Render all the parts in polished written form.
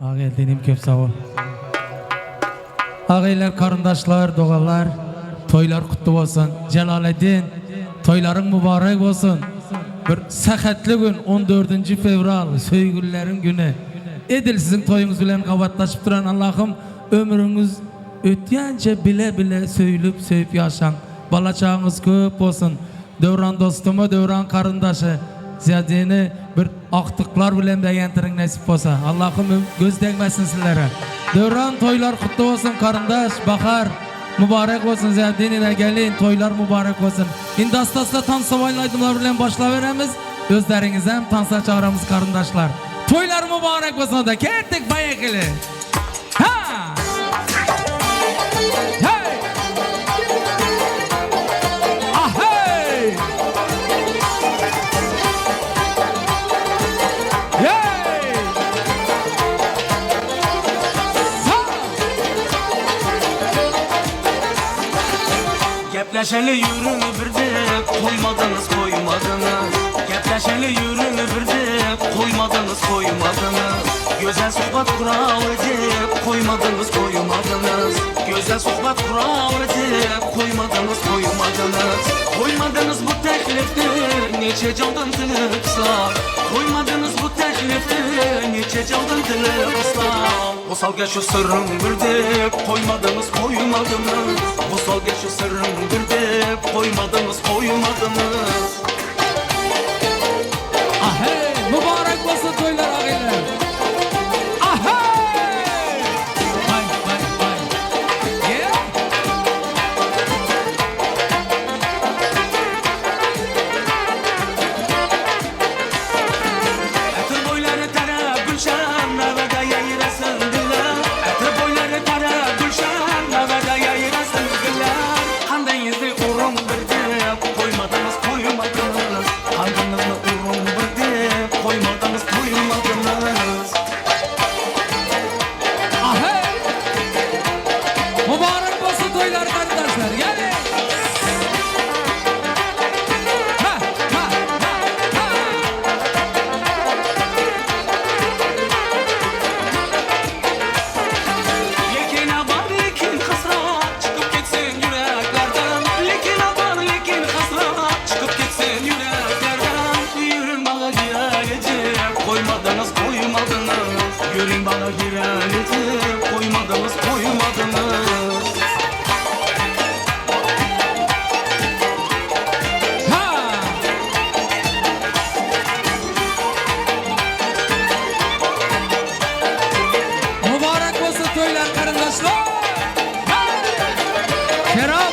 Ağeldinim köp sağ ol. Ağeyler, karındaşlar, doğalar, toylar kutlu olsun. Celaleddin, toyların mübarek olsun. Bir sahatli gün 14. fevral, söygüllerin günü. Edil sizin toyunuz bilen kavatlaşıp duran Allah'ım ömrünüz ötüyence bile bile söylüp yaşan. Bala çağınız köp olsun. Devran dostumu, devran karındaşı. Ziyadini bir aktıklar bilen beğentirin nasip olsa. Allah'ım göz değmesin sizlere. Devran toylar kutlu olsun karındaş, bakar. Mübarek olsun ziyadinine gelin, toylar mübarek olsun. Şimdi asla tan savaşlaydımlar bilen başla veremiz. Gözleriniz hem tansa çağıramız karındaşlar. Toylar mübarek olsun da kettik bayakili. Ha! Hey! Ah hey! Hey! Gepleşeli yürünü birde koymadınız. Gepleşeli yürünü birde koymadınız. Güzel sohbet kural edip koymadınız. Güzel sohbet kural edip koymadınız. Koymadınız bu teklifte neçe candan tılıksa. Koymadınız bu teklifte neçe candan tılıksa. Bu salga şu sırrım birde koymadınız. Bu salga şu sırrım birde koymadınız. Ah hey! Mübarek olsun toylar ağalar. Ah hey! Hay hay hay. Yeah! Etir boyları tara gülşen navada yayırasın güller. Etir boyları tara gülşen navada yayırasın güller. Handayızı uğrum birde koymadınız. Handınızı uğrum birde koymadınız. Ah hey! Mübarek olsun toylar kardeşler. Gelin. Ha ha ha ha. Lekin abar lekin hasrat çıkıp gitsin yüreklerden. Lekin abar lekin hasrat çıkıp gitsin yüreklerden. Yürün bana girelecek koymadınız. Yürün bana girelecek koymadınız. Ha! Mübarek olsun toylar kardeşler. Ha! Kerem.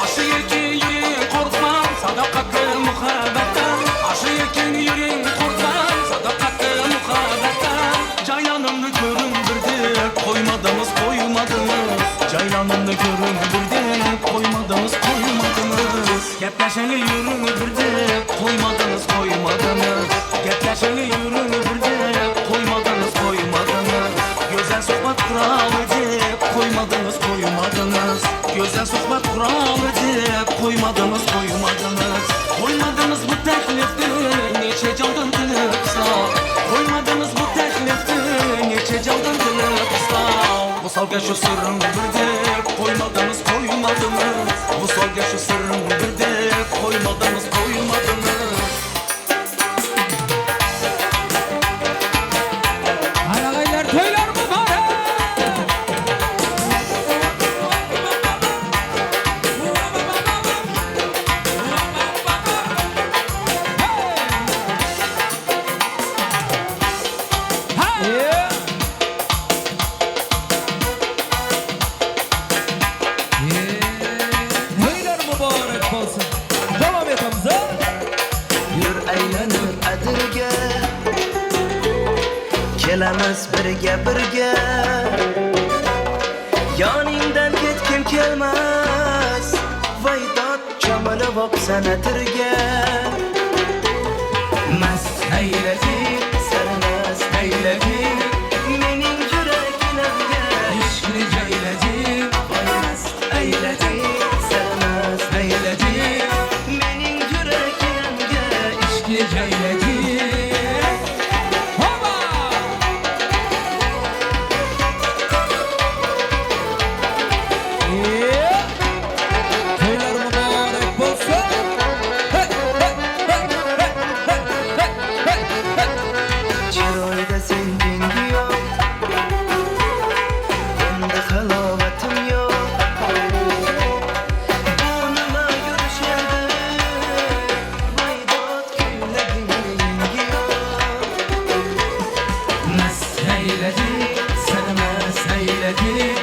Aşı yekin yüreğin korkmam sadakatli muhabbetten. Aşı yekin yüreğin korkmam sadakatli muhabbetten. Caylanımlı görün birde koymadınız. Caylanımlı görün birde koymadınız. Gepleşeli yürün birde koymadınız. Gepleşeli yürün birde koymadınız. Güzel sohbet kural edip koymadınız. Güzel sohbet kural edip koymadınız. Koymadınız bu teklifte neçe candan tılıksa. Koymadınız bu teklifte neçe candan tılıksa. Bu salga şu sırrım birde koymadınız. Bu salga şu sırrım birde koymadınız. Hay ağalar toylar mübarek. Toylar mübarek olsun. Devam et Hamza. Yur aylanib adirga kelamiz birga yoningdan ketgim kelmas vaydod cho'milib o'psan atirga mast aylading sarmast aylading mening yuraginamga ishqni jaylading mast aylading sarmast aylading mening yuraginamga ishqni jaylading. Hoba! eyledi, sevmez eyledi.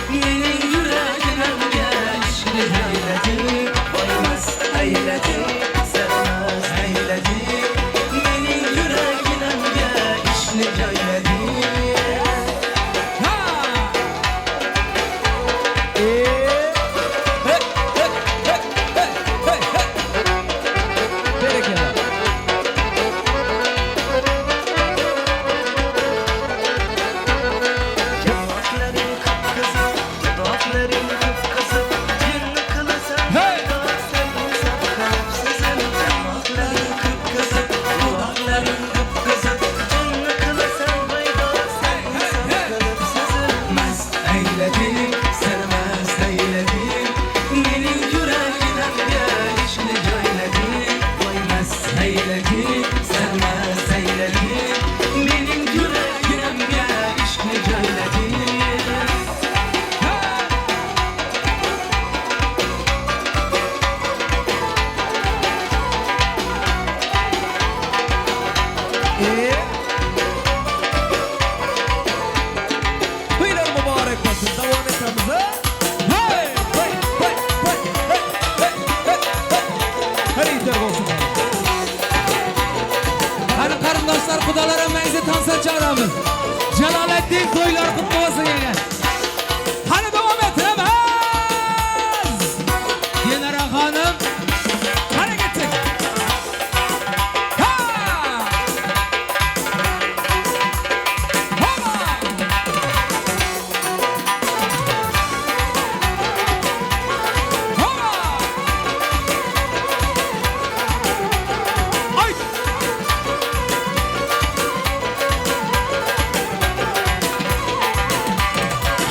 Menin yüreğimge işini eyledi, koymaz eyledi, sevmez eyledi. Menin yüreğimge işini eyledi. Buyurun mübarek olsun. Devam etmemize. Hey! Hey! Hey! Hey! Hey! Hey! Hey! Hey! Her iyiler olsun. Hani karındaşlar kudalara menzi tansa çağıramız. Celalettin toylar kutlu olsun yenge. Hani devam ettiremez. Yenara hanım. Hani gittik. Ha! Hava! Hava! Ay!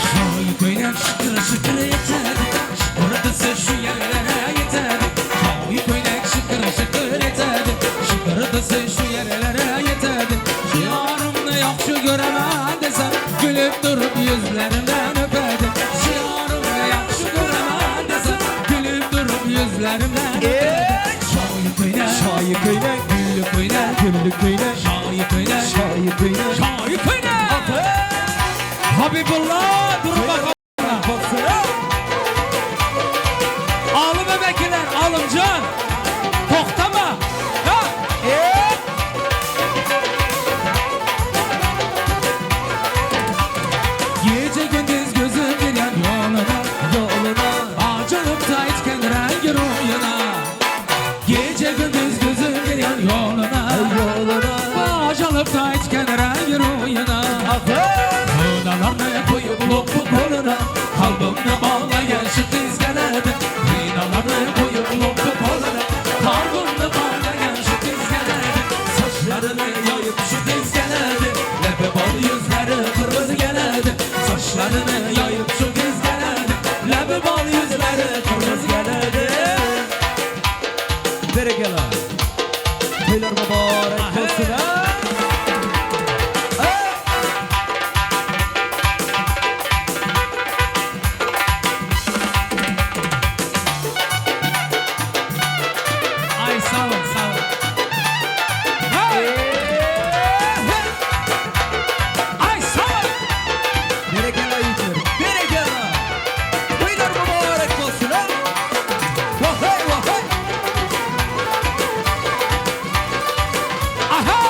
Şahit oynar şıkır şıkır yeter. Şıkırdısı şu yerlere yeter. Şahit oynar şıkır şıkır yeter. Şıkırdısı şu yerlere yeter. Şiarımını yaxşı göremem desem, gülüp durup yüzlerimden öperdim. Şiarımını yaxşı göremem desem, gülüp durup yüzlerimden öperdim. Şahit oynar, Şahit oynar, güllük oynar, güllük oynar, şahit oynar, şahit oynar. şahit oynar. Habibullah durun bakalım. Baksana. Alım emekliler, alım can. Toktama. Ha? Gece gündüz gözüm giren yoluna, yoluna. Acılıp da içken rengi ruyuna. Gece gündüz gözüm giren yoluna, yoluna. Acılıp da içken rengi ruyuna. Hınalarını koyup lopu koluna, kalbimle bağlayan şu dizgelerde. Hınalarını koyup lopu koluna, kalbimle bağlayan şu dizgelerde. Saçlarını yayıp şu dizgelerde, lepe bal yüzleri kırmızı geledi. Saçlarını yayıp şu dizgelerde, lepe bal yüzleri kırmızı geledi. Berekela. Toylar mübarek olsun. Ha? Ay sağ ol, sağ ol. Hey! Hey! Ay sağ ol. Berekela iyidir. Berekela. Toylar mübarek olsun. Ha? Vahey vahey. Aha!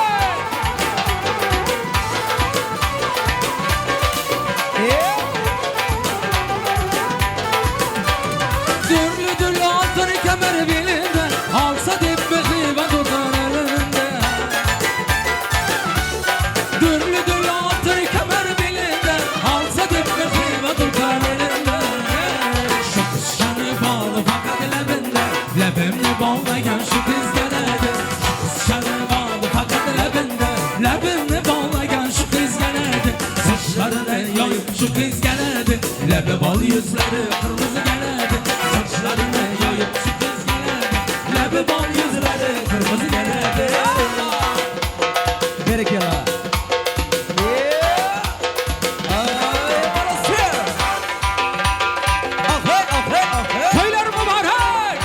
Dürlü dürlü altın kemer belinde, alsa dipbezi ve tutar elinde. Dürlü dürlü altın kemer belinde, alsa dipbezi ve tutar elinde. Şu kız canı bağlı fakat lebinde, lebimle bağlayan şu kız geledi. Şu kız canı bağlı fakat lebinde, lebimle bağlayan şu kız geledi. Saçlarını yayıp şu kız geledi, lebe bal yüzleri kırmızı geledi. Saçlarını yayıp şu kız geledi, lebe bal yüzleri kırmızı geledi. Berekela. Toylar mübarek!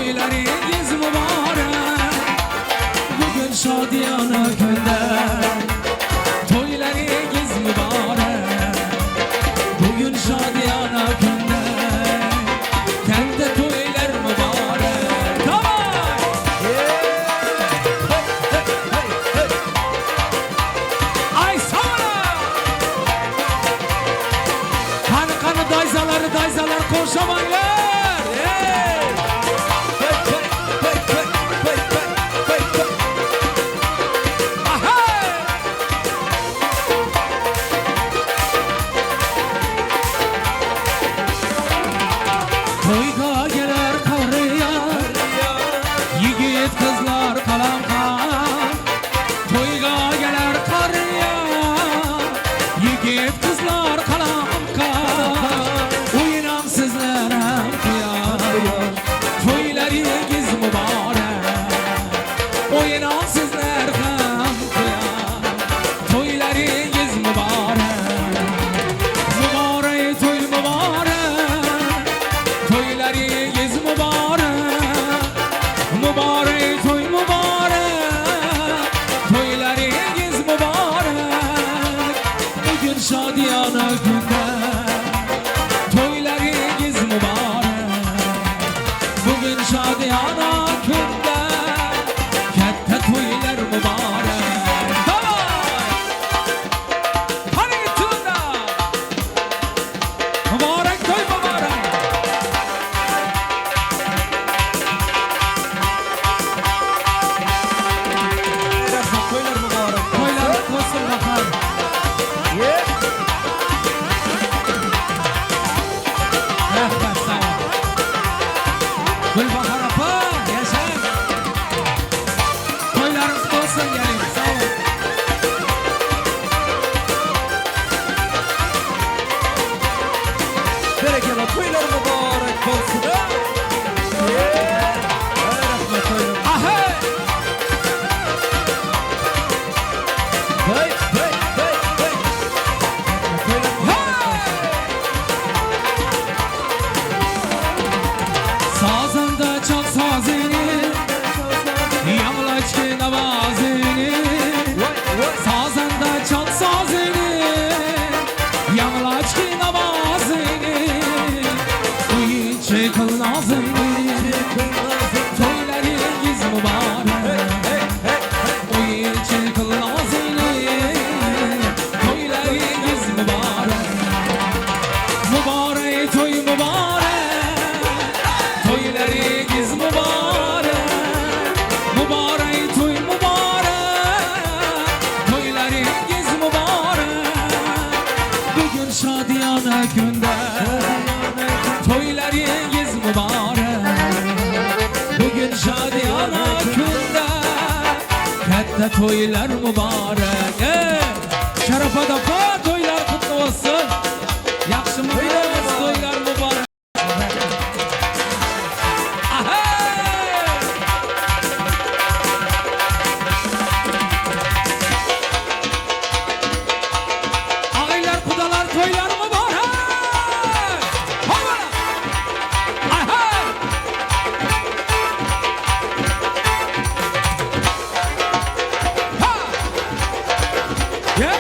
toylaringiz mübarek. Bugün şadiyana günde, toylaringiz mübarek. Bugün şadiyana günde, kente toylar mübarek. Tamam. Ay sana. Kanı dayzalar koşamaylar. Toyga gelir karıya, yigit kızlar kalamkan. Toyga gelir karıya, yigit kızlar kalamkan. Uynam sizlere kıyar, toylaringiz mübarek. Uynam sizler ham kıyar, toylaringiz mübarek. Mübarek toy mübarek, toylaringiz mübarek. Mübarek toy mübarek, toylaringiz mübarek. Bugün şadiyana günde, toylaringiz mübarek. Bugün şadiyana günde, katta toylar mübarek. Davay! Hani gittin da? Mübarek toy mübarek. Toylar mübarek. Toylar olsun bakalım. Rahmet sağ ol. Gülbahar apa, yaşa. Toylarınız olsun gelin, sağ ol. Berekeli toylar mübarek olsun. Rahmet toylar. Ahey! Hey, hey, hey, hey. Toylar mübarek. Sazında çal sazini, yamlaç ki navazini. Sazında çal sazini, yamlaç ki navazini. Uyu çekil nazini, toylaringiz mübarek. Uyu çekil nazini, toylaringiz mübarek. Mübarek toy mübarek, toylaringiz mübarek. Mübarek toy mübarek, toylaringiz mübarek. Bugün şadiyana günde, toylaringiz mübarek. Bugün şadiyana günde, katta toylar mübarek. Şarafa da toylar kutlu olsun. Yaxşı mı biliriz toylar mübarek. Ahey! Ağaylar kudalar toylar mübarek. Havara! Ahey! Ha! Yeah!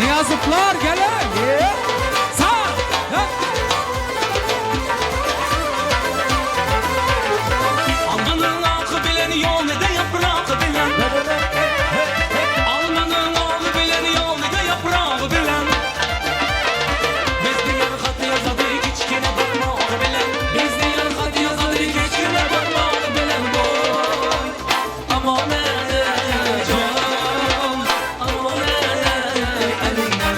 Niyazıflar gelin. Sağ. Ha. Almanın akı bilen yol ne de yaprağı bilen. Almanın akı bilen yol ne de yaprağı bilen. Biz de yan hatı yazadık hiç kime bakmağı bilen. Biz de yan hatı yazadık hiç kime bakmağı bilen. Boy aman ey can, aman ey eline.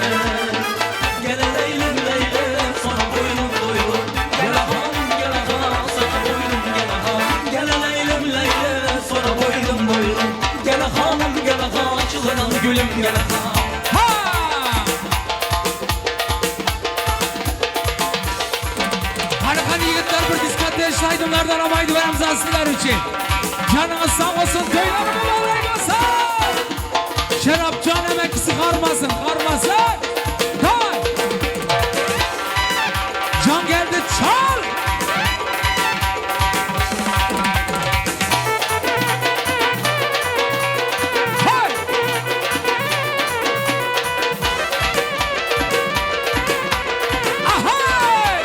Gel leylim leylim sana boynum boynum. Gel ağam gel ağam sana boynum gel ağam. Gel leylim leylim sana boynum boynum. Gel ağam gel ağam açılan gülüm gel ağam. Ha! Harika yigitler bir diskotek şaydınlardan aramaydı ve imzasınlar için. Canınız sağ olsun, köylerini mübarek olsun. Şerap can emekisi karmasın, karmasın. Kay! Can geldi, çal! Hay! Ahay!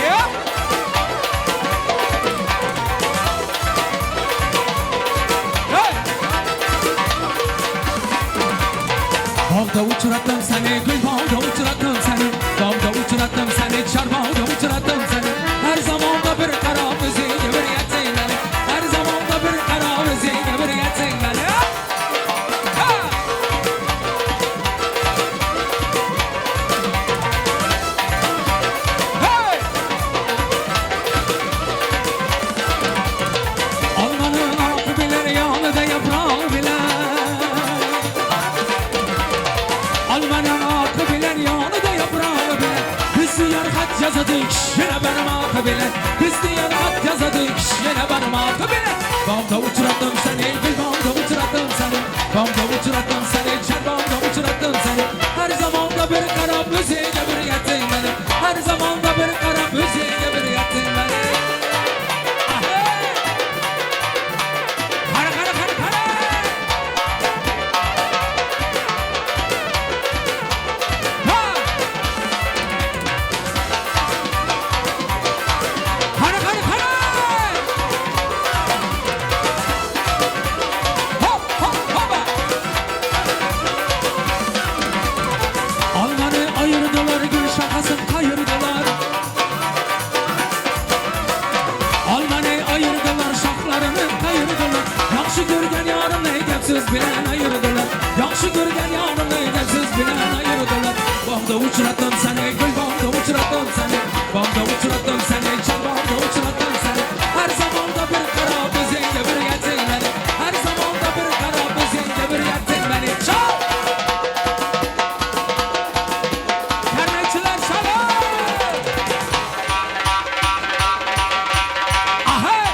Yeah! Hey! Bağda uçurattım seni, gül bağda uçurattım seni. Bağda uçurattım seni, çar bağda uçurattım seni. Her zaman da bir kara müziği bir yetin beni. Her zaman da bir kara müziği bir yetin beni. Ha! Hey! Almanın akı bilir, yanı da yaprağı bilir. Almanın akı bilir, yanı da yaprağı bilir. Biz diyen hat yazadık, yine benim akı bilir. Biz diyen hat yazadık, yine benim akı bilir. Bağda uçurattım seni, gül bağda uçurattım seni. Bağda uçurattım seni, çar bağda uçurattım seni. Her zaman da bir kara müziğe bir yetin beni. Her zaman da bir kara müziğe bir yetin beni. Ahey! Hara hara hara hara! Ha! Hara hara hara! Hop hop hopa! Almanı ayırdılar, gül şakasın kayırdılar. Almanı ayırdılar, şaklarını kayırdılar. Yaxşı görgen yarın edepsiz bilen ayırdılar. Yaxşı görgen yarın edepsiz bilen ayırdılar. Bağda uçurattım seni, gül bağda uçurattım seni. Bağda uçurattım seni, çal bağda uçurattım seni. Her zaman da bir kara müziğe bir yetin beni. Her zaman da bir kara müziğe bir yetin beni. Çal! Kernekçiler çalın! Ahey!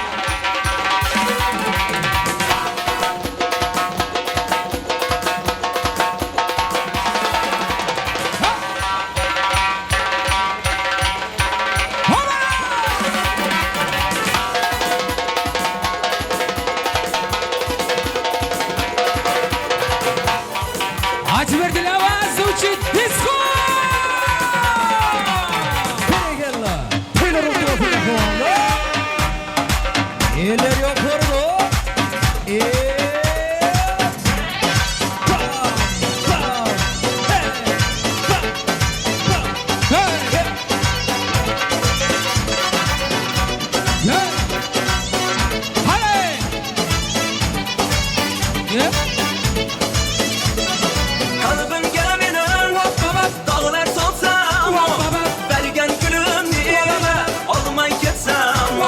Acıver dilavaz uçi disco! Pekala. Taylor Oturuyor bu anda. Eller yukarıda. Bam, bam. Hey, bam, bam. Hey! Yeah! Hey! Yeah! Kalbim geminin dağlar soksam. Bergen gülüm diyeme olmay ketsem.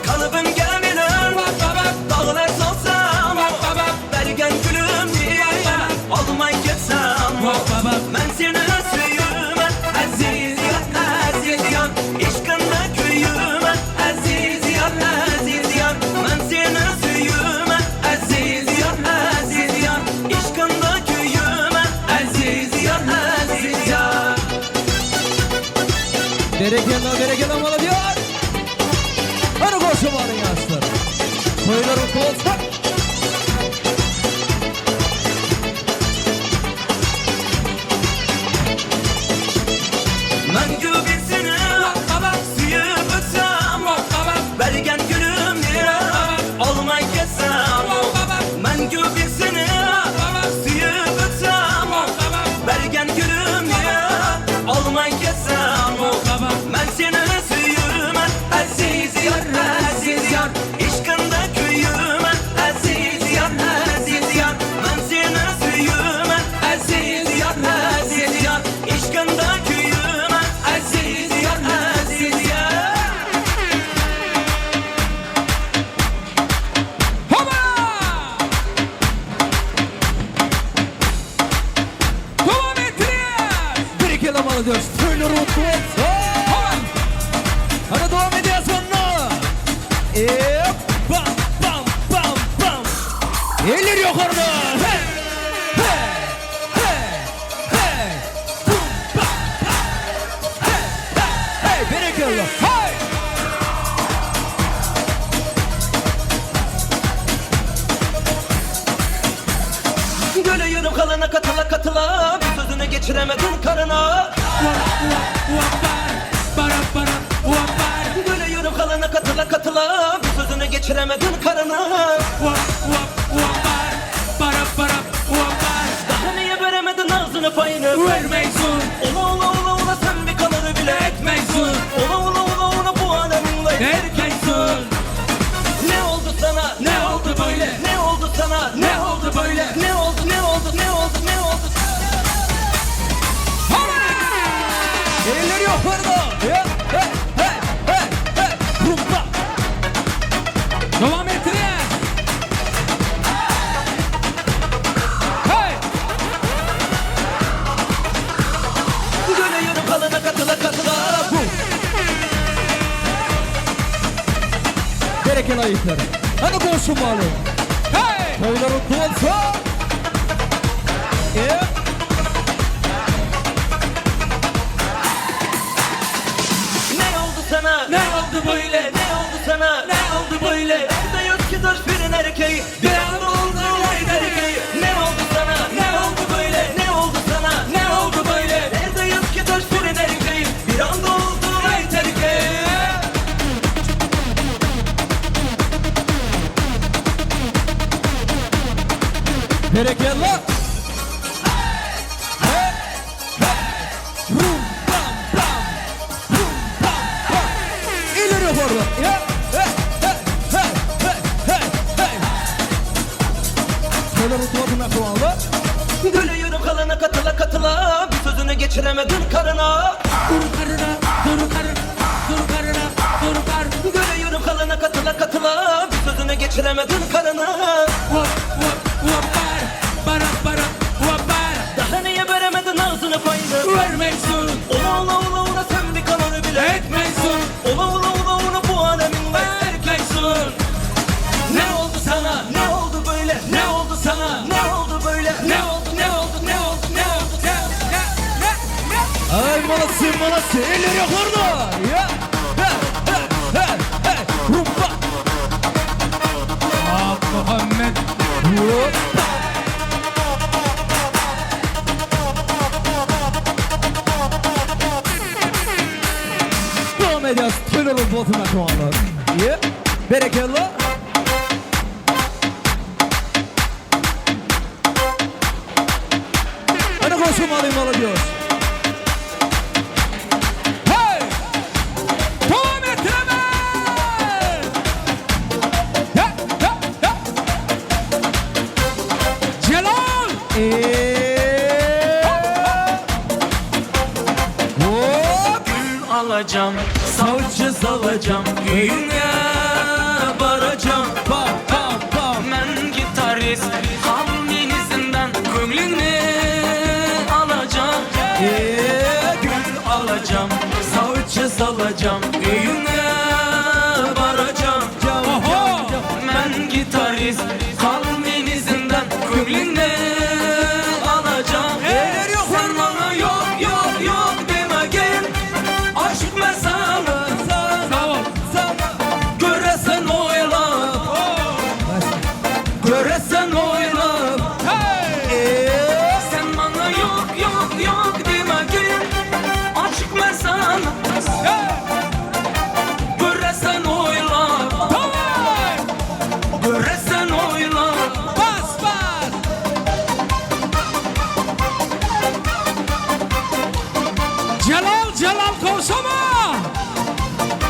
Kalbim geminin dağlar soksam. Bergen gülüm diyeme olmay ketsem. Ben seni suyuma aziz yan aziz yan. İşkında köyüme aziz yan aziz yan. Ben seni suyuma aziz yan aziz yan. İşkında köyüme aziz yan aziz yan. Bereketli malı diyor. Hadi koşumanın yaşları. Taylor Oturuyor. mola diyoruz. Toylar kutlu olsun. Hadi devam ediyoruz onunla. Bam bam bam bam. Eller yukarıda. Hey hey hey hey. Bum bam bam. Hey hey hey. Bereketli. Hey. Göle yürüm kalana katıla katıla, bir sözünü geçiremedin karına. Göle yürüm kalana katıla katıla, bir sözünü geçiremedin karına. Daha niye veremedin ağzını payını? Vermeysun, Ola ola ola ola sen bir kalanı bile etmeysun, Ola ola ola ola bu aleminle erkeksun. Ne oldu sana? Ne oldu böyle? Ne oldu sana? Ne oldu böyle? Ne oldu ne oldu ne oldu ne oldu? Eller yukarıda. Hey hey hey hey hey. Bum bam. Devam ettirin. Hey. Göle yürüm kalana katıla katıla. Bereketli ayıkları. Hadi koşun malı. Hey. Toylar kutlu olsun. Ne oldu sana? Ne oldu böyle? Ne oldu sana? Ne oldu böyle? Evde yok ki dört birin erkeği. Bir anda oldu vay erkeği. Ne oldu sana? Ne oldu böyle? Ne oldu sana? Ne oldu böyle? Evde yok ki dört birin erkeği. Bir anda oldu Vay erkeği. Bereketli. Rum bam bam. Rum bam bam. İleri yukarıda. Hey hey hey hey hey hey. Toylar kutlu olsun akıvalı. Göle yürüm kalana katıla katıla, bir sözünü geçiremedin karına. Dur karına, dur karına, dur karına, dur karına. Göle yürüm kalana katıla katıla, bir sözünü geçiremedin karına. Daha niye veremedin ağzını payını? Vermeysun, Ola ola ola ola sen bir kalanı bile etmeysun, Ola ola ola ola bu alemin var. erkeksun. Ne oldu sana? Ne oldu böyle? Ne oldu sana? Ne oldu böyle? Ne oldu? Ne oldu? Ne oldu? Ne oldu? Ne? Ay malası eller yukarıda. Ya hey hey hey hey. Rum bam. Ah Muhammed. Rum bam. Devam ediyoruz. Toylar kutlu olsun akıvalı. Bereketli. Hadi koşun malı diyoruz. Hey. Devam ettirin. Hey hey hey. Celal. Hop. Gül alacağım, savcı salacağım, köyüne varacağım. Bam bam bam. Ben gitarist, hamlenizinden gönlünü alacağım. Gül alacağım, savcı salacağım, köyüne varacağım. Oho. Ben gitarist, hamlenizinden gönlünü alacağım. Sen bana yok yok yok deme gel, aşk mesalı. Sağ ol. Göresen oyla, göresen oyla. Sen bana yok yok yok deme gel, açık mesana. Göresen oyla, göresen oyla. Bas bas. Celal kovsama.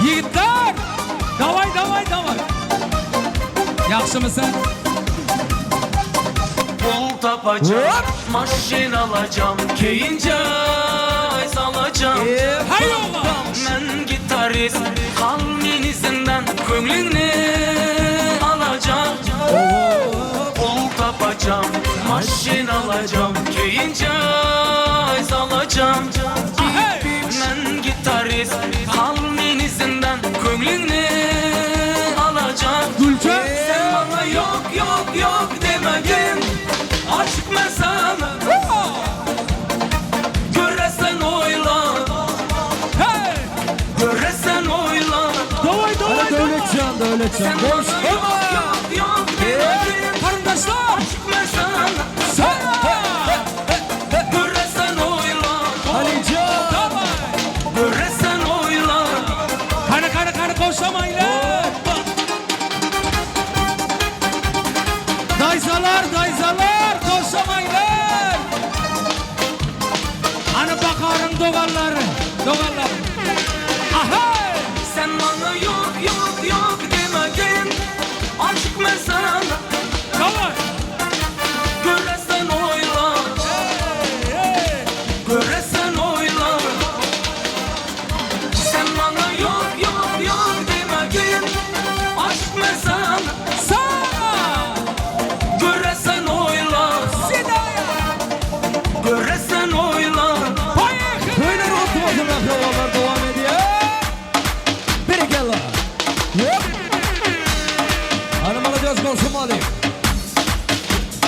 Yiğitler. Davay. Yaxşı mısın? Pul tapacağım, maşin alacağım, keyince salacağım. Hay oğlum. Ben gitarist, kalbinizinden gönlünü alacağım. Pul tapacağım, maşin alacağım, keyince salacağım. Hey. gitarist Halmenizinden köngülünü alacak Gülcan. Sen bana yok yok yok demedin Aşık mesele Göresen oyla Göresen oyla Davay Hadi Dövletcan, Sen Dövletcan. bana Boş. yok yok yok demedin Kardeşler. Aşık mesele Göresen oyla Alican. Göresen oyla Karı koşamaylar. Dayzalar koşamaylar. Hani bakarın dogalları. Aha. Sen bana yok yok yok demedin Aşık mesele Davay. Göresen oyla Göresen oyla Sen bana yok yok yok demedin Aşk mesele Sana. Göresen oyla Sidaya. Göresen oyla Payakın. Böyle rotmasın akrabalar devam ediyor. Biri gel lan. Hop. Hanım alacağız konuşmalı.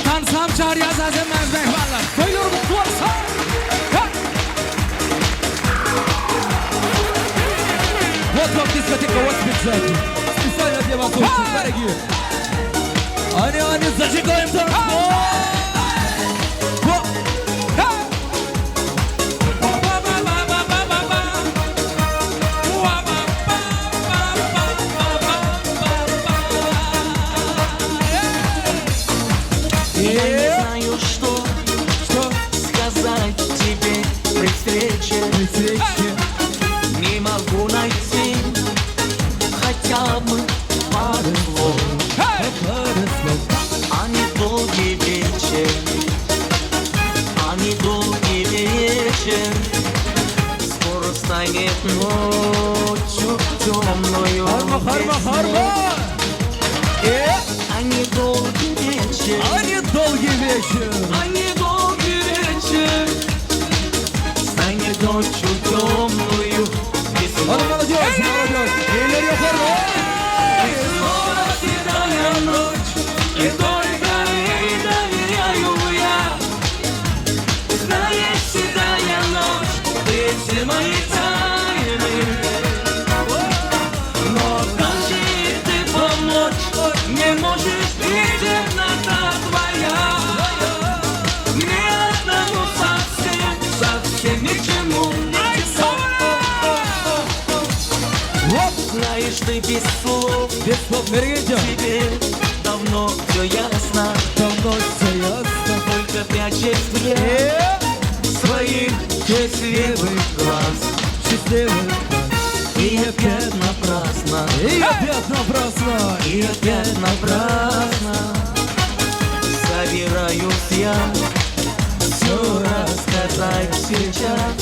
Tansam çağrıya zaten mezbek varlar. Koyuyor bu varsa. Вот вам дискотека, вот специально. Специально для вас очень дорогие. Они, зажигаем танцпол. Хоп. Я не знаю, что сказать тебе при встрече Встречи. Не могу найти хотя бы пару слов Они долгий вечер Они долгий вечер Скоро станет ночью темною Харма. Они долгий вечер Они долгий вечер. Они долгий вечер Станет ночью темною Hanım молодежь. Eller yukarı. Снова седая ночь И только ей доверяю я Знаешь, седая ночь Ты все мои тайны Но скажи ты помочь Не можешь видеть темнота твоя Мне одному совсем ни к чему Знаешь, ты без слов Без слов Мергенчан. Тебе давно все ясно Давно все ясно. Только прячешь взгляд своих счастливых глаз Счастливый. И опять напрасно И опять напрасно. И опять напрасно Собираюсь я все рассказать сейчас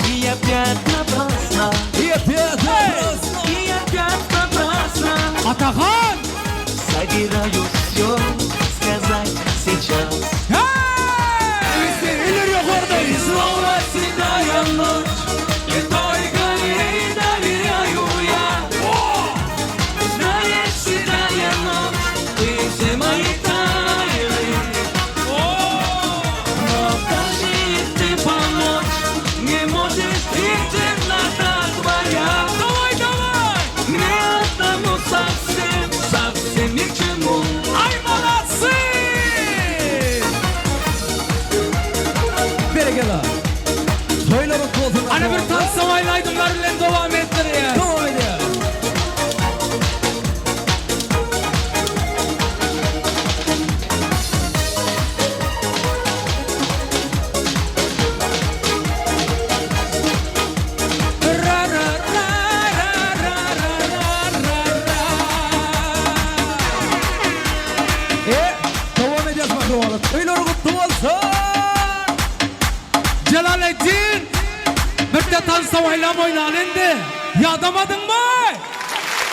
И опять напрасно И опять напрасно. И опять напрасно Atakan. Собираюсь все сказать сейчас Eller yukarıda. И снова седая ночь И только ей доверяю я Знаешь, седая ночь Ты все мои тайны Но скажи ты помочь Не можешь видеть темнота твоя Мне одному совсем ни к чему Ay молодцы. Biri gel lan. Söyle bu koltuğuna. Hani bir tansamayla aydınlar bilen devam ettiriyor. Devam ediyor. Ra ra ra ra ra ra ra ra. Devam edeceğiz bakalım. Öyle kutlu olsun. Celaleddin. Bir de tansamayla oynanındı. Yadamadın mı?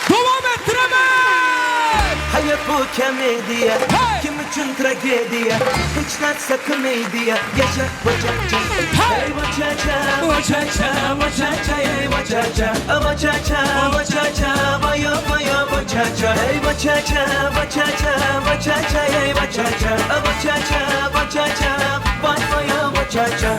Devam ettiremez. Hayat bu komediye Hey! Kimi üçün tragediya Heç narsa komediya Yaşa vaçaça Hey vaçaça Vaçaça Vaçaça Hey vaçaça Vaçaça Vaçaça Vaya vaya vaçaça Hey vaçaça Vaçaça Vaçaça Hey vaçaça Vaçaça Vaçaça Vay vaya vaçaça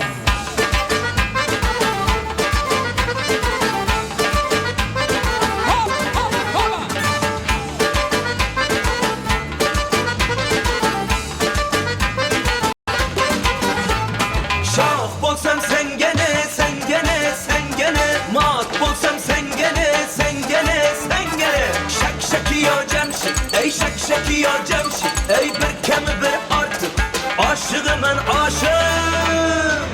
Şah bolsam sen gene, sen gene, sen gene Mat bolsam sen gene, sen gene, sen gene Şak şakıyor Cemşit, ey şak şakıyor Cemşit Ey bir kemi bir artık, aşığım ben aşığım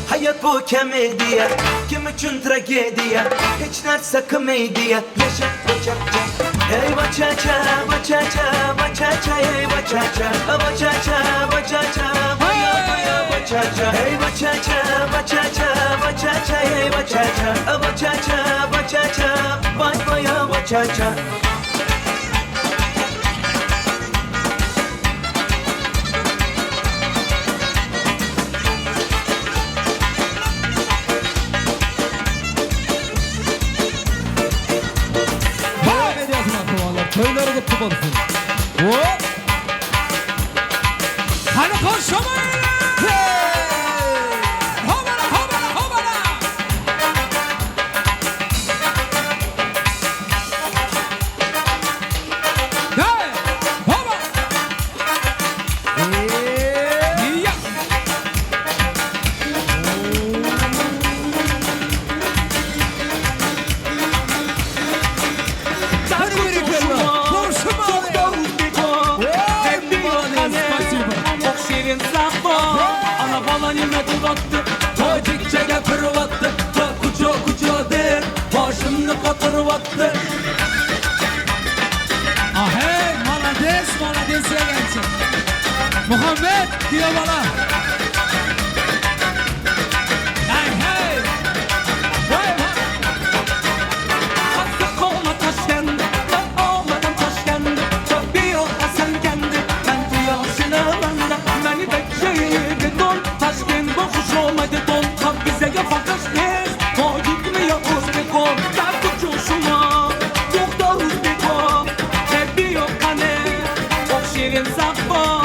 Hayat bu komediya, kim üçün tragediya Heç narsa komediya, yaşa vaçaça Hey vaçaça, vaçaça, vaçaça Hey vaçaça, vaçaça, vaçaça Vaya vaya vaçaça Hey vaçaça, vaçaça, vaçaça Hey vaçaça, vaçaça, vaçaça Vay vaya vaçaça Devam ediyorsun akıvalar. Toyları kutlu olsun. Hop. Hadi koşamayın. Hobala hobala hobala. Hey, hoba. Ya. Hadi bir kelime. Kurşun Şirin sapma Ana bana nimeti battı Tacikçe gepirvattı Ta kucu kucu der Başımını katırvattı Ah hey, malades, malades'e gelsin. Muhammed diyor bana. Hey hey. Hey hey. Hatta kolma taşkendi Ben olmadan taşkendi Çok bir yolda sen kendi Ben diyasına bende Beni bekçeydi don Taşkend bokuş olmadı don Kap bize yapan taşkend O gitmiyor Uzbekon Gel kucuşuma Doktor Uzbekon Tebi yok kane Çok şirin sapma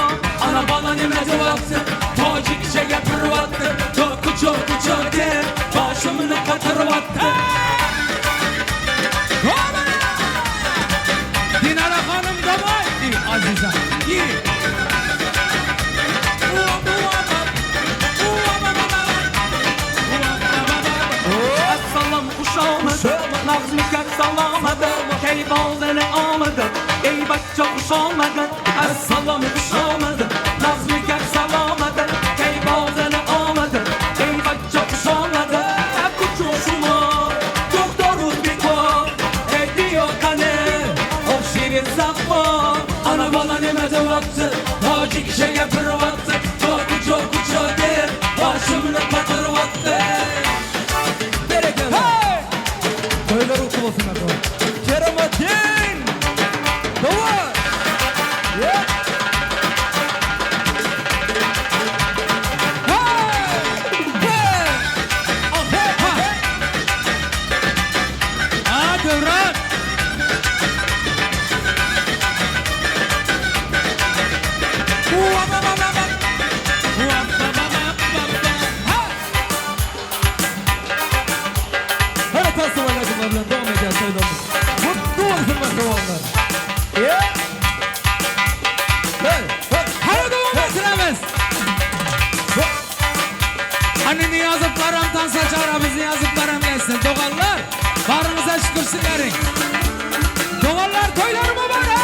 Ana bana nimeti baktı Tacikçe yapırvattı Çok kucu kucu der Başımını katırvattı Dinara Hanım da var. İyi Azize. İyi. Assalam uşağımadı Nazmi kak salamadı Keyif aldığını almadı Ey bakça uşağımadı Assalam uşağımadı Nazmi kak salamadı Keyif aldığını almadı Ey bakça uşağımadı Hep kucuşuma Doktor Uzbeko Ediyor kane O şirin sapma Ana bana nimete baktı Tacik şey yapırvattı Çok çok çok der Başımını patırvattı Toyları kutlu olsun akıvalar. Keramettin. Doğar. Yeah. Ha Devran. Hadi tasım alakımlarla devam ediyor toylarımız. Mutlu olsun akıvalar. Yeah. Hey, hey. Hadi devam ettiremez. Hani yazıklarımdan saçara bizi yazıklarım gelsin. Doğallar barınıza şükürsünlerin. Doğallar toyları mübarek.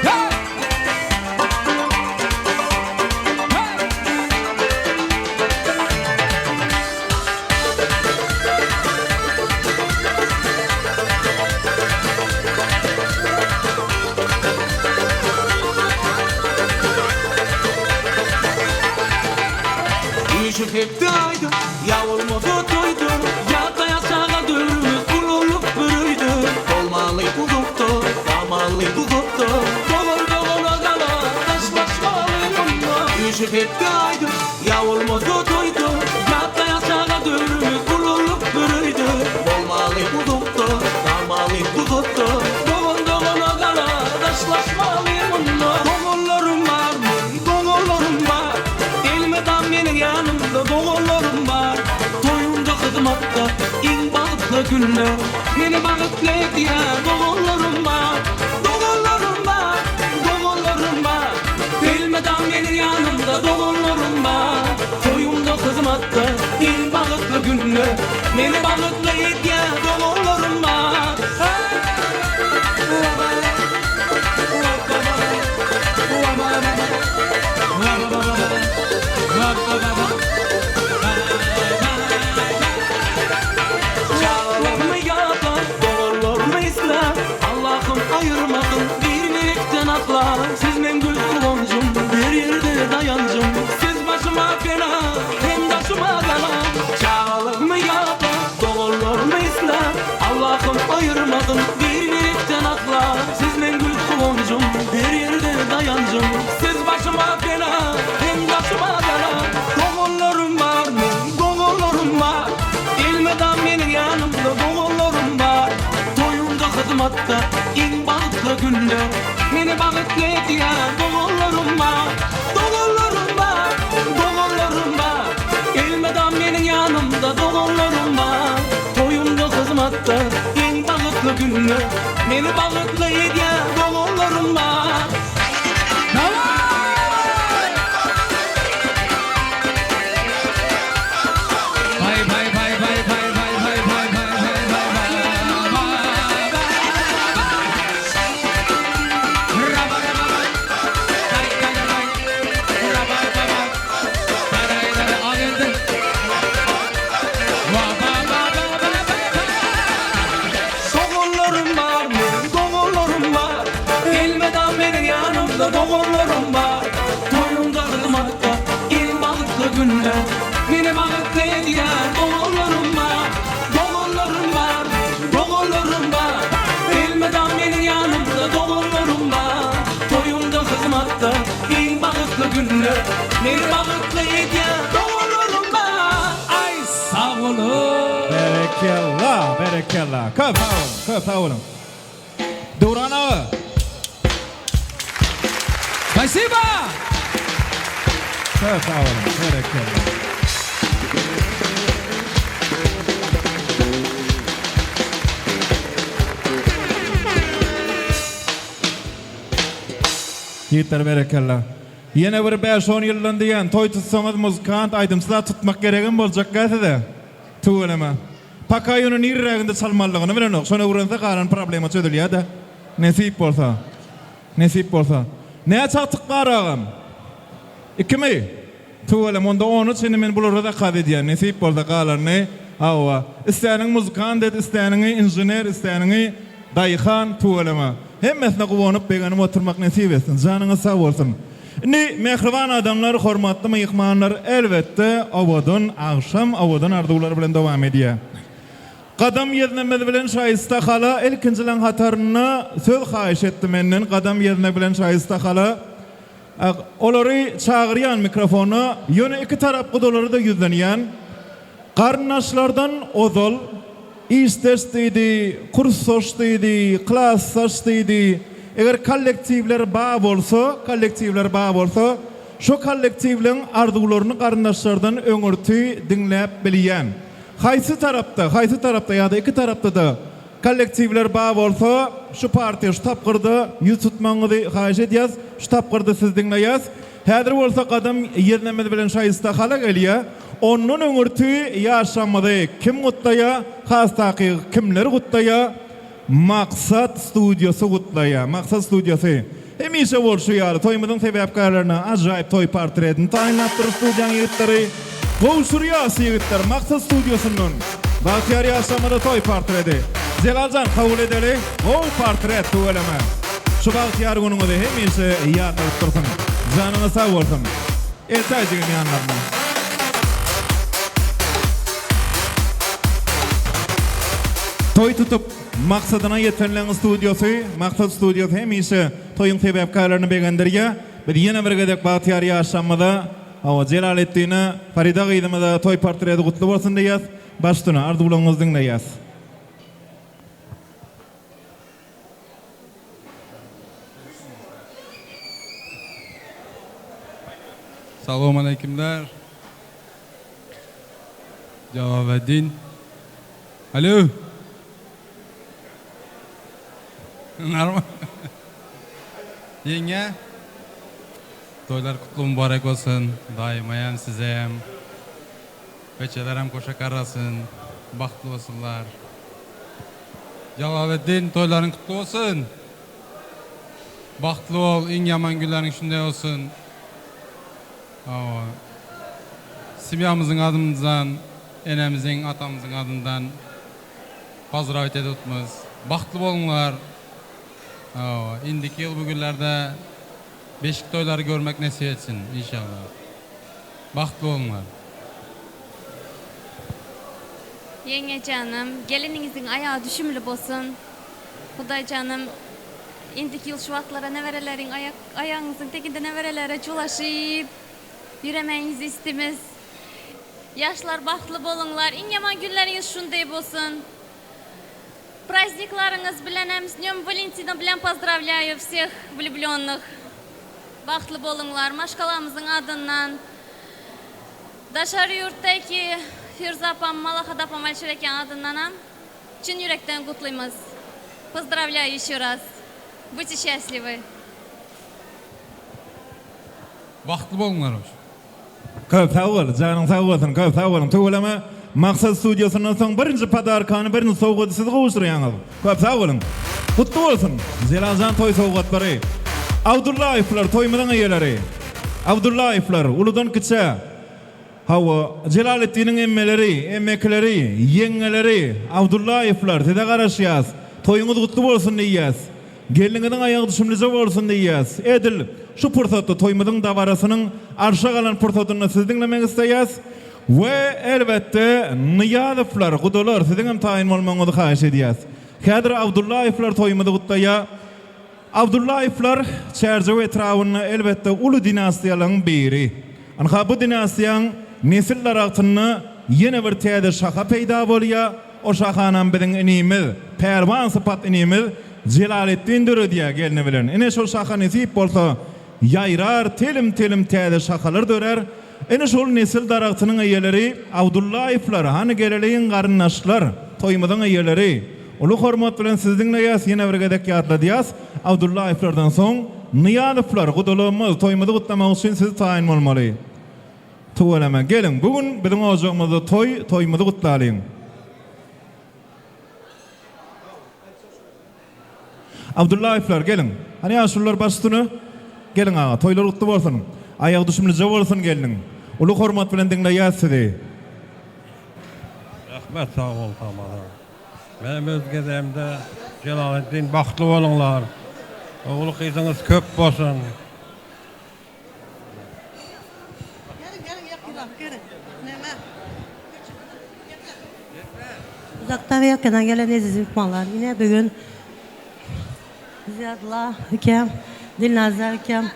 Hey. Yuşuf hep daydı, yavulmadı duydu Ya da yaşağa dönümüz bulurluk bürüydü Olmalı buluttu, damalı buluttu Doğur doğur Neşet etti aydı, ya olmazdı toydu. Yatta yaşağa dönümüz vurulup bürüydü. Olmalı bu doktor, damalı bu doktor. Doğun doğuna kadar taşlaşmalıyım onunla. Doğullarım var mı? Doğullarım var. Elmeden benim yanımda doğullarım var. Toyunda hizmatta, in balıklı günler. Beni balıklı diye doğullarım var. Doğullarım var, doğullarım var. Bilmeden benim yanımda doğullarım var. Toyumda hizmatta, in balıklı günler. Beni balıklı diye doğullarım var. Çağlarımı yağdan, doğullarımı isla. Allah'ım ayırmasın bir melekten akla. Siz mengül kulancım, bir yerde dayancım. Siz başıma bela, hem taşıma gala. Çağlarımı yağdan, doğullarımı isla. Allah'ım ayırmasın bir melekten akla. Siz mengül kulancım, bir yerde dayancım. Siz başıma bela, hem taşıma gala. Doğullarım var mı? Doğullarım var. Bilmeden benim yanımda doğullarım var. Toyumda hizmatta in balıklı günler. Beni balıklı diye doğullarım var. Doğullarım var, doğullarım var. Bilmeden benim yanımda doğullarım var. Toyumda hizmatta in balıklı günler. Beni balıklı diye doğullarım var. Vay vay vay vay vay vay vay vay vay vay vay vay. Raba raba vay. Vay vay vay. Raba raba vay. Vay vay vay. Ağırdı. Va va va va va va. Doğullarım var mı? Doğullarım var. Bilmeden benim yanımda doğullarım var. Toyumda hizmatta in balıklı günler. Beni balıklı diye doğullarım var. Doğullarım var, doğullarım var. Bilmeden benim yanımda doğullarım var. Toyumda hizmatta in balıklı günler. Beni balıklı diye doğullarım var. Ay sağ olun. Berekallah, berekallah. Köp sağ olun. Duran ağa. Спасибо. Köp sağ olun. Berekallah. Yiğitler berekallah. Yine bir 5-10 yıldan diyen toy tutsanız muzikant aydımsızlar tutmak gereğin bolacak gelse de. Tuğulema. Pakayının irreğinde çalmalığını bilen yok. Sonra uğransa kalan problema çözülüyor da. Nesip bolsa. Nesip bolsa. Ne çattık karağım? 2 mi? Tuğulem onda onu seni men bulur da kadı diyen. Nesip bolsa kalan ne? Ava. İsteyenin muzikant et, isteyenin injiner, isteyenin dayıkan tuğulema. Hemmesine kuvanıp beğenip oturmak nasip etsin. Canınız sağ olsun. Ni mehriban adamlar, hormatlı mıyıkmanlar elbette avadın, akşam avadın ardular bilen devam ediyor. Qadam yerine bilen şayista hala ilkincilen hatarına söz xahiş ettim menden. Qadam yerine bilen şayista hala olary çağıryan mikrofonu yöne iki taraf kudoları da yüzleniyen qarnaşlardan ozol istestiydi, kursoştiydi, klassaştiydi. Eğer kollektivler bağ bolsa, şu kollektivlerin arzularını qarnaşlardan öňürtü dinläp bilýän. Haysi tarafta ya da iki tarafta da kollektivler bağ bolsa, şu partiýa şu tapgyrda ýüz tutmaňyzy haýyş edýäs, şu tapgyrda siz dinleýäs. Häzir bolsa qadam ýerlemedi bilen şaýysta hala gelýär. Onun öňürtü ýaşamady kim gutlaýa, hastaky kimler gutlaýa? Maksat Stüdyosu gutlaýa. Maksat Stüdyosu. Hemişe bolşu ýaly toýmyzyň sebäpkarlaryna ajaýyp toý portretini taýinlap durup studiýaň ýigitleri. Gowşurýasy ýigitler Maksat Stüdyosundan. Bahyar ýaşamada toý portreti. Zelaljan kabul edeli. O portret tuğulama. Şu bahyar günüňizde hemişe ýadyp dursun. Janyňyz sag bolsun. Eltäjigim ýanlarynda. Toy tutup maksadına yetenlerin stüdyosu, Maksat Stüdyosu hemişe toyun sebäpkarlaryny begendirýär. Bir yine bir gedek Bahtiyar yaşamada o Celalettin'e Farida Gıydımı'da toy portreti kutlu olsun deyaz. Baştuna ardı bulunuzun deyaz. Selamun aleykümler. Cavaveddin. Alo. Normal. Yenge. Toylar kutlu mübarek olsun. Daima size hem. Beçeler hem koşa karasın. Bahtlı olsunlar. Cavaveddin toyların kutlu olsun. Bahtlı ol. En yaman günlerin şunday olsun. Simyamızın adımızdan, enemizin, atamızın adından pozdravit edutmuz. Bahtlı bolunlar. İndiki yıl bugünlerde beşik toyları görmek nasip etsin inşallah. Bahtlı olunlar. Yenge canım, gelininizin ayağı düşümlü bolsun. Huday canım, indiki yıl şu vaktlara ne verelerin ayağınızın tekinde ne verelere çolaşıp yüremeyinizi istimiz. Yaşlar bahtlı bolunlar, in yaman günleriniz şunday bolsun. Праздникларыңыз bilen hem с Днем Валентина bilen поздравляю всех влюбленных. Bahtlı bolunlar, maşkalamızın adından. Daşarı yurttaki Firza apam, Malahat apam, Alşireken adından ham çin yürekten kutluymuz. Поздравляю еще раз. Будьте счастливы. Bahtlı bolunlar hoş. Köp sağ ol, canın sağ olsun, köp sağ olun. Tuğulama Maksat Stüdyosu'ndan son birinci padarkanı, birinci soğuğu siz kavuşturuyanız. Köp sağ olun. Kutlu olsun. Zelazan toy soğuğutları. Abdullahifler toymadan üyeleri. Abdullahifler, uludan kıça. Hava Celalettin'in emmeleri, emmekleri, yengeleri, Abdullahifler, tede karışıyaz. Toyunuz kutlu olsun diyez. Gelinizin ayağı düşümlüce olsun diyez. Edil, şu fırsatı toymadın davarasının arşa kalan fırsatını siz dinlemek isteyez. Ve elbette niyadifler, kudular, sizin hem tayin olmanızı xahiş ediyez. Kadir Abdullahifler toymadı kutluya. Abdullahifler çerçeve etrafını elbette ulu dinastiyaların biri. Anka bu dinastiyan nesiller altını yeni bir teyde şaka peyda bolya. O şakanan bizim inimiz, pervan sıfat inimiz Celalettin'dir diye gelinebilen. Ene şu şaka nesip bolsa yayrar, telim teyde şakalar dörer. Ene şu nesil daraktının eyeleri Abdullahifler, hani geleleyin karınnaşlar, toymadan eyeleri. Ulu hormat bilen sizinle yas, yine bir gedek yatla diyas. Abdullahiflerden son niyadifler, kudulumuz, toymadı kutlamak için sizi tayin olmalı. Tuğulama gelin, bugün bizim ocağımızda toymadı kutlayalım. Abdullahifler gelin. Hani yaşlılar baştını gelin ağa. Toylar kutlu olsun. Ayak düşümlüce olsun gelin. Ulu hormat bilen dinle yaz sizi. Rahmet sağ ol tamam. Benim öz gezemde Celalettin bahtlı olunlar. Oğlu kızınız köp olsun. Uzaktan ve yakından gelen aziz mihmanlar, yine bugün Ziyadullah hüküm, Dilnazar hüküm.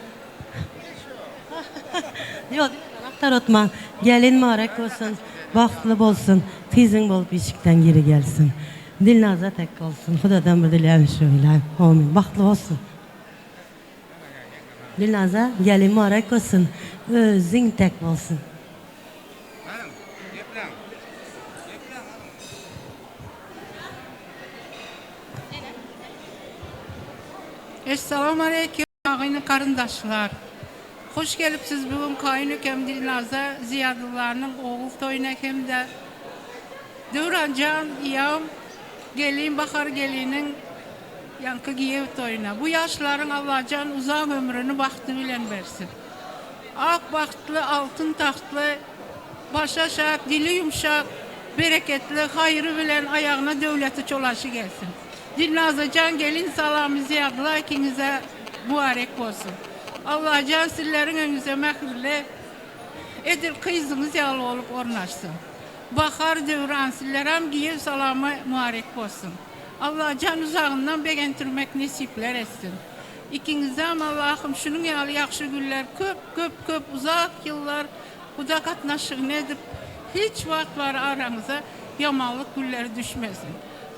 Yok, anahtar otma. Gelin mübarek olsun, bahtlı olsun, fizin bol beşikten geri gelsin. Dilnazar tek olsun, Hudadan bir dileyen şöyle. Amin. Bahtlı olsun. Dilnazar, gelin mübarek olsun, özün tek olsun. Esselamu aleyküm ağayını karındaşlar. Hoş gelipsiz bugün kayınükem Dilnazar Ziyadullah'ın oğul toyuna hem de Dövrancan iyam gelin bakar gelinin yankı giyev toyuna. Bu yaşların Allah'can uzak ömrünü bahtı bilen versin. Ak bahtlı, altın tahtlı, başa şak, dili yumuşak, bereketli, hayrı bilen ayağına devleti çolaşı gelsin. Dilnazar can gelin salamı Ziyadullah ikinize mübarek olsun. Allah can sillerin önünüze mehirle edil kızınız yalı olup ornaşsın. Bakar devran sillerim giyev salamı mübarek olsun. Allah can uzağından begentirmek nesipler etsin. İkinize Allah'ım şunun yalı yaxşı günler, köp uzak yıllar uda katnaşığını edip hiç vaktlar aranıza yamanlık günleri düşmesin.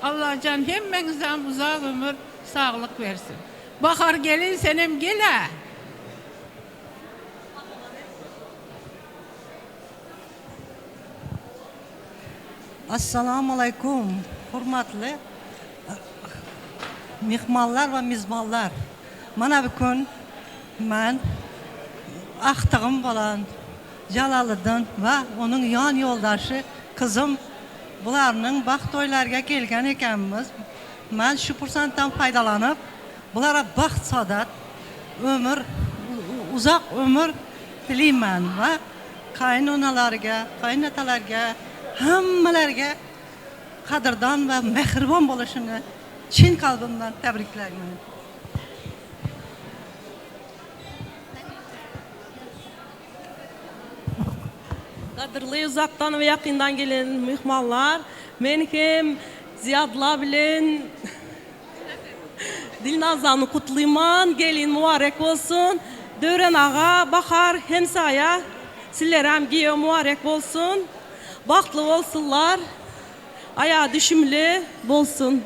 Allah can hemmenizden uzak ömür, sağlık versin. Bahar gelin senem gele. Assalamu alaikum, hurmatlı mehmanlar ve mizmallar. Mana bugün ben ahtığım bolan Jalalıddin ve onun yan yoldaşı kızım bularının baxt toylarga kelgan ekanmiz. Ben şu fırsattan faydalanıp bulara baxt sadat, ömür, uzak ömür dileyman ve kaynonalarga, kaynatalarga, hammalarga qadrdon ve mehribon bo'lishini chin qalbimdan tabriklayman. Qadrli uzaktan ve yakından gelen mehmanlar, men hem Ziyadla bilen Dilnazanı kutlayman, gelin mübarek olsun. Dören ağa, Bahar, Hemsaya, sizler hem giyo mübarek olsun. Baktlı olsunlar, ayağı düşümlü bolsun.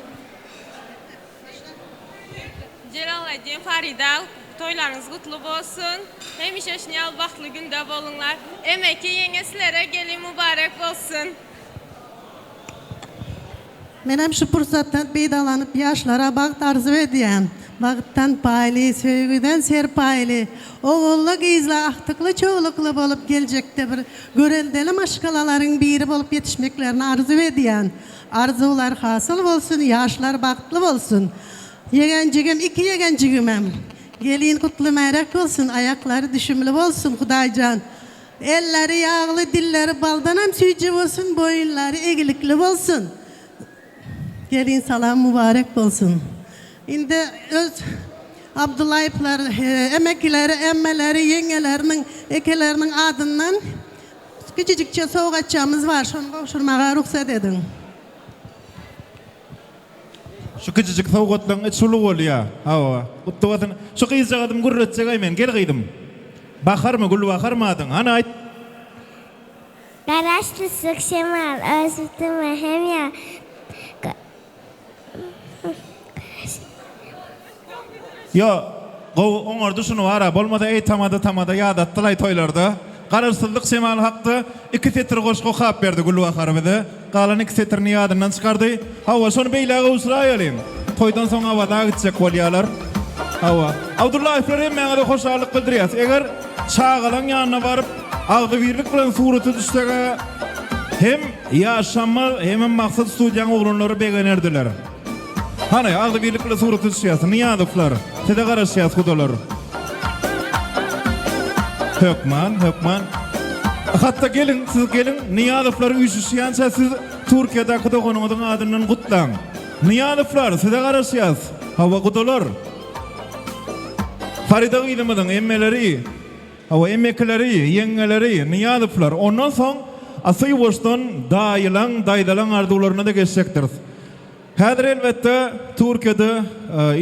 Celaleddin, Farida, toylarınız kutlu olsun. Hemişe şinal baktlı günde bolunlar. Emeki yengesilere gelin mübarek olsun. Men hem şu fırsattan beydalanıp yaşlara baxt arzu ediyen. Bağıttan paylı, söygüden serpaylı, oğulluk, izli, ahtıklı, çoğuluklu bolup gelecekte bir göreldeli maşkalaların biri bolup yetişmeklerini arzu ediyen. Arzular hasıl olsun, yaşlar baktlı olsun. Yegencigim, iki yegencigim hem. Gelin kutlu merak olsun, ayakları düşümlü olsun Hudaycan. Elleri yağlı, dilleri baldan hem süyücü olsun, boyunları egilikli olsun. Gelin salam mübarek olsun. Indi öz Abdullayıplar, emeklileri, emmeleri, yengelerinin, ekelerinin adından küçücükçe soğukatçamız var. Şunu kavuşurmağa ruhsat edin. Şu küçücük soğukatlan et sulu ol ya. Hava. Uttuvatın. Şu kıyıcak adım gurretcek aymen. Gel kıydım. Bakar mı, gül bakar mı adın? Ana ait. Garaşlı sık şemal, özütüm ve hem ya. Ya, oňar düşünüp ara bolmada ey tamada ýadatdylay toýlarda. Gararsızlyk şemal hakdy. 2 setr goşgo hap berdi Gulwa harbydy. Galan 2 setrini ýadyndan çykardy. Hawa şonu beýläge usraýalyň. Toýdan soň awada gitjek bolýarlar. Hawa. Abdullah Efrem meňe hoşallyk bildirýär. Eger çağalan ýanyna baryp agdy birlik bilen suraty düşsege hem ýaşama hem maksat studiýaň oglanlary begenerdiler. Hanay agdy birlik bilen suraty düşýär. Niýadyplar? Tede garaşýar hudalar. Hökman. Hatta gelin, siz gelin, Niýadyplar üýşüşýänçä siz Türkiýede dogonuňyň adynyň gutlaň. Niýadyplar, size garaşýar. Hawa gudalar. Farida gydymyň emmeleri, hawa emekleri, ýengeleri, Niýadyplar. Ondan soň asy boşdan daýdalan arzuwlaryna da geçsekdir. Häzir elbetde Türkiýede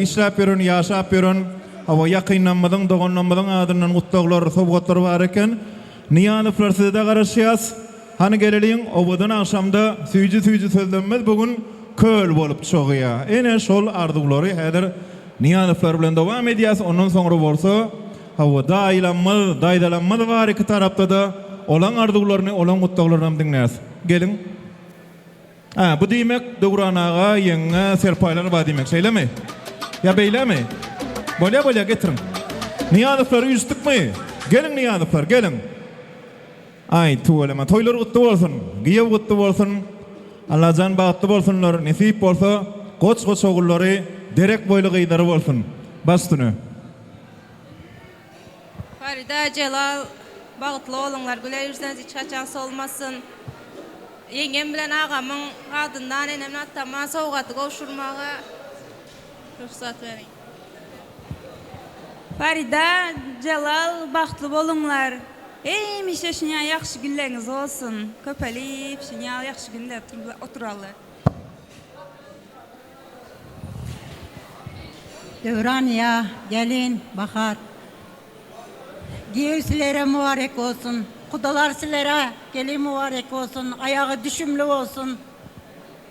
işläp ýören, ýaşap ýören, hawa ýakynlanmadyň, dogonlanmadyň adynyň gutlaglar, sowgatlar bar eken. Niýadyplar size de garaşýar. Hani geleliň obadan akşamda süýji sözlenmez bugün köl bolup çogýar. Ene şol arzuwlary häzir Niýadyplar bilen dowam edýär. Ondan soňra bolsa hawa daýdalanmaly bar iki tarapda da olan arzuwlaryny, olan gutlaglaryny diňläs. Gelin. Bu diýmek Dogran ağa ýeňe serpaýlany bar diýmek şeýlemi? Ya beýlemi? Bolýa getirin. Niýadyplar üýtdikmi? Gelin Niýadyplar, gelin. Ay tuwalama, toýlar gutly bolsun, giýew gutly bolsun. Allahan bagtly bolsunlar, nesip bolsa, goç ogullary derek boýly gyýdary bolsun. Bastyny. Farida, Celal, bagtly olunlar, güler ýüzüňiz hiç haçansy olmasyn. Yengem bilen agamyň adyndan enemni attama sowgaty gowşurmaga ruhsat beriň. Farida, Celal, baktlı bolunlar. Hemişe şuna yaxşı günleriniz olsun. Köpelip şuna yaxşı günler oturalı. Dövran ya, gelin, bakar. Giyev silere mübarek olsun. Kudalar silere gelin mübarek olsun. Ayağı düşümlü olsun.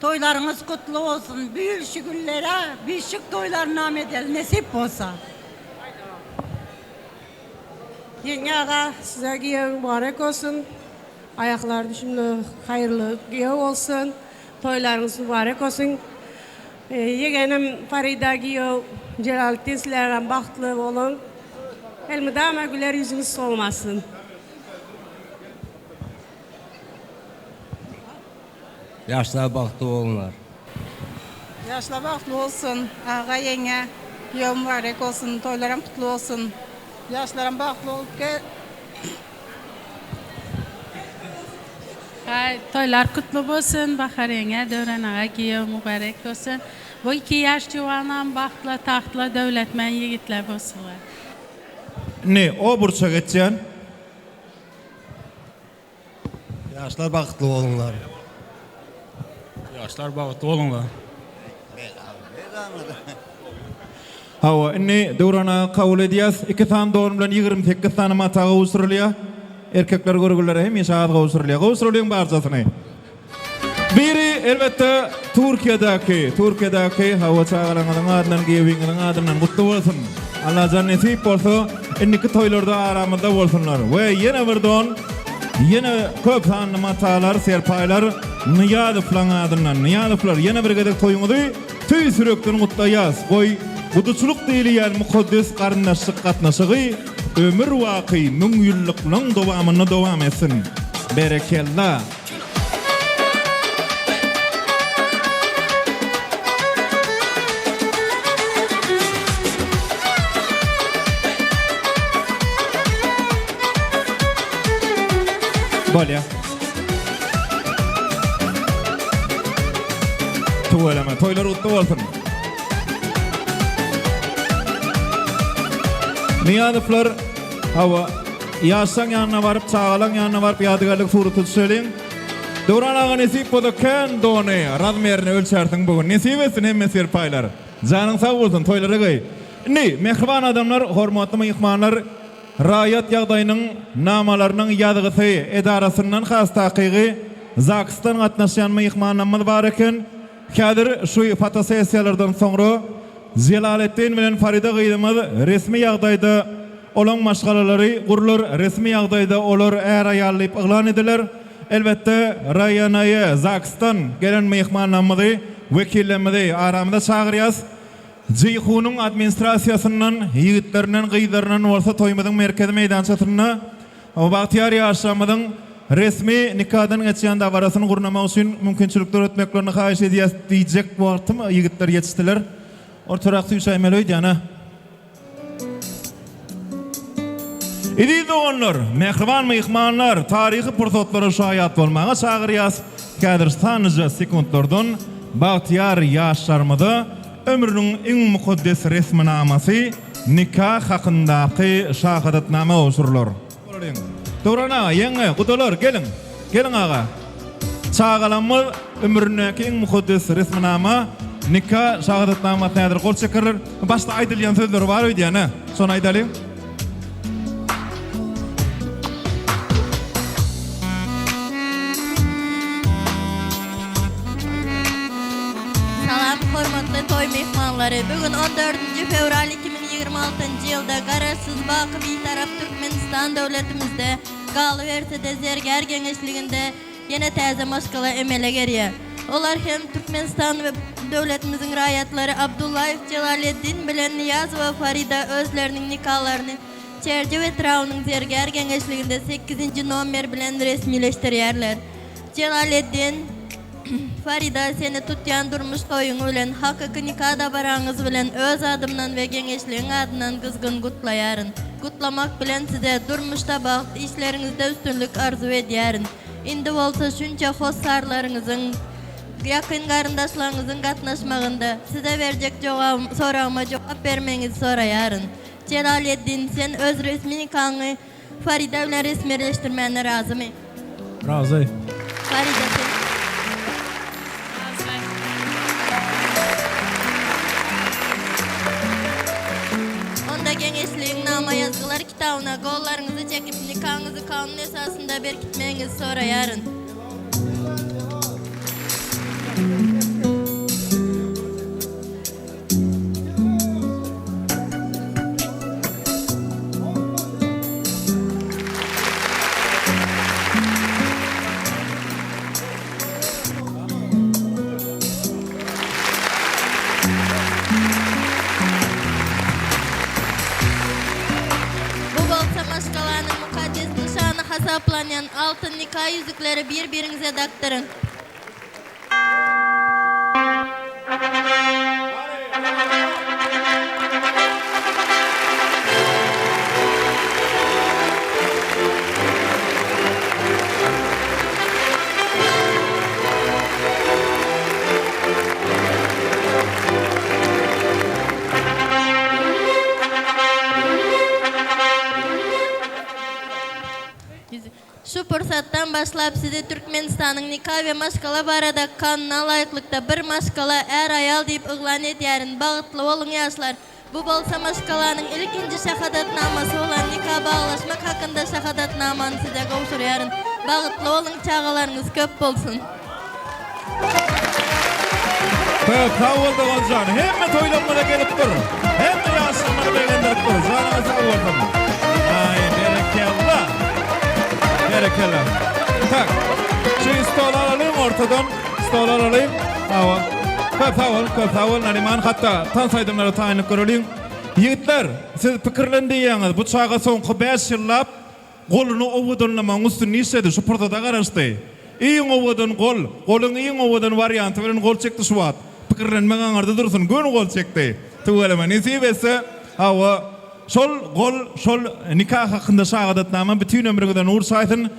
Toylarınız kutlu olsun. Büyük şükürlere, büyük şık toylar namedel nasip olsa. Yenge ağa size giyev mübarek olsun. Ayaklar düşümlü, hayırlı giyev olsun. Toylarınız mübarek olsun. Yegenim Farida giyev, Celalettin sizlerden baktlı olun. Elmidama güler yüzünüz solmasın. Yaşlar baktı oğullar. Yaşlar baktlı olsun. Ağa yenge. Giyev mübarek olsun. Toylarım kutlu olsun. Yaşlarım baktlı olup gel. Toylar kutlu olsun. Bakar yenge, Dövran ağa giyev mübarek olsun. Bu 2 yaş civanan baktla, tahtla, devletmen yigitler olsunlar. Ne, o burça geçen? Yaşlar baktı oğullar. Yaşlar baktı olunlar. Hava, inni Dövrana kabul ediyaz. 2 tane doğum bilen 28 tane mata Avustralya. Erkekler görgüllere hem yaşadı Avustralya. Avustralya'nın barcasını. Biri elbette Türkiye'deki hava çağıranların adından, giyevinginin adından kutlu olsun. Allah cennetip olsa, inniki toylarda aramında olsunlar. Ve yine bir don, yine köp sanlı matalar, serpaylar, Niyadıflan adından, Niyadıflar yine bir gedek toyunudu, tüy süröktün kutlayaz. Koy, kuduçuluk deyliyen mukaddes karındaşlık katnaşığı, ömür vakı, müngüllüklüğün devamını devam etsin. Berekellah. Bolya. Tuvalama, toylar utlu olsun. Niyadıflar, hava, yaşsan yanına varıp, çağalan yanına varıp, yadıgarlık surutu söyleyin. Dövrän ağa nesip boda kän dony, razmerini ölçersin bugün. Nesip etsin hemme serpaylar. Canın sağ olsun, toylara gay. Ne, mehriban adamlar, hormatly mehmanlar, raýat ýagdaýynyň namalarynyň ýadygy edarasyndan has takygy Zakistan gatnaşýan mehmanlarymyz bar eken. Häzir şu fotosessiýalardan soňra Jelalettin bilen Farida gydymyz resmi ýagdaýda olan maşgalalary gurulur, resmi ýagdaýda olar är aýallyp yglan ediler. Elbette Raýanaýa Zakistan gelen mehmanlarymyzy wekillerimizi aramda çagyrýas. Ceyhunyň administrasiýasyndan, ýigitleriniň, gyýdlarynyň bolsa toýmyzyň merkezi meýdançasyna Bagtyar ýaşamyzyň resmi nikahdan geçýän dawarasyny gurnamak üçin mümkinçilikler ötmeklerini haýyş edýäs diýjek wagtym ýigitler ýetişdiler. Ortarak süýşäýmeli ýana. Idi doňlar, mehriban mehmanlar, taryhy pursatlary şaýat bolmagy çagyrýas. Häzir sanyjy sekundlardan Bagtyar ýaşlarymyzy ömrünün en mukaddes resminamasy nikah hakyndaky şahadatnama osurlar. Dövrän ağa, ýeňe, gudalar gelin. Gelin ağa. Çağalanmy ömründäki en mukaddes resminama nikah şahadatnamasyny nädir gol çekirir. Başda aýdylýan sözler bar idi ýa-na. Şonu aýdaly. Hormatly toy mehmanlary, bugün 14 fevral 2026 ýylda garaşsyz baky bitarap Türkmenistan döwletimizde galybersede zerger geňeşliginde ýene täze maşgala emele gerýär. Olar hem Türkmenistan we döwletimiziň raýatlary Abdullayev Celaleddin bilen Niyazowa Farida özleriniň nikahlaryny Çerje we Trawynyň zerger geňeşliginde 8-nji nomer bilen resmileşdirýärler. Celaleddin Farida seni tutyan durmuş toyuňy bilen hakyky nikahda baraňyz bilen öz adymdan we geňeşligiň adyndan gyzgyn gutlaýaryn. Gutlamak bilen size durmuşda baht işleriňizde üstünlük arzu edýärin. Indi bolsa şunça hoş sarlaryňyzyň, ýakyn garyndaşlaryňyzyň gatnaşmagynda size berjek soragyma jogap bermeňizi soraýaryn. Celaleddin, sen öz resmi nikahyny Farida bilen resmileşdirmäne razymy? Razy. Farida sen Ahitnama yazgılar kitabına gollarınızı çekip nikahınızı kanun esasında berkitmenizi sorayarın. Maşgalanın mukaddes nişanı hasaplanan altın nikah yüzükleri birbirinize taktırın. Şu fırsattan başlap sizi Türkmenistan'ın nikah ve maşkala barada kanuna layıklıkta bir maşkala er ayal deyip ıglan ediyerin. Bağıtlı olun yaşlar. Bu bolsa maşkalanın ilkinci şahadatnaması olan nikah bağlaşmak hakkında şahadatnamanı size kavuşuryarın. Bağıtlı olun, çağalarınız köp bolsun. Sağ oldu olcan. Hemme toylanmada gelip durun. Hemme yaşlanmada eğlendirip durun. Canına sağ oldum. Ay berekallah. Berekallah. Tak. Şu stol alayım ortadan. Stol alayım. Hava. Köp havul. Nariman hatta tan saydımları tayinlik görülüyün. Yiğitler, siz pikirlendiğiniz bu çağa soňky 5 ýyllap golunu owudunlamaň üstün işledi. Şu portada garaşdy. Iň owudun gol. Golun iň owudun varianty bilen gol çekdi şu wagt. Pikirlenmeň arda dursun. Gön gol çekdi. Tuweleme nisibesi hawa şol gol şol nikah hakynda şahadatnama bütün ömrüňizde nur saýsyn.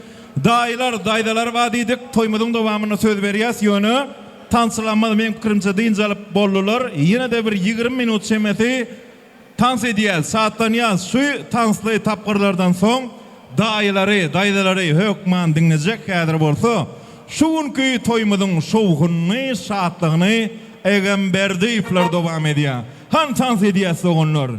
Daydalar wadidik. Toýmadyň dowamyna söz berýäs ýöne. Tansılanmadı benim fikrimce deyince alıp bollular. Yine de bir 20 minut çemeti tans ediyel. Saattan yaz şu tanslı tapkırlardan son daydaları hökman dinleyecek kadar bolsa. Şuunki toymadın şovhunni, şaatlığını egemberdi iflar devam ediyor. Han tans ediyel soğunlar.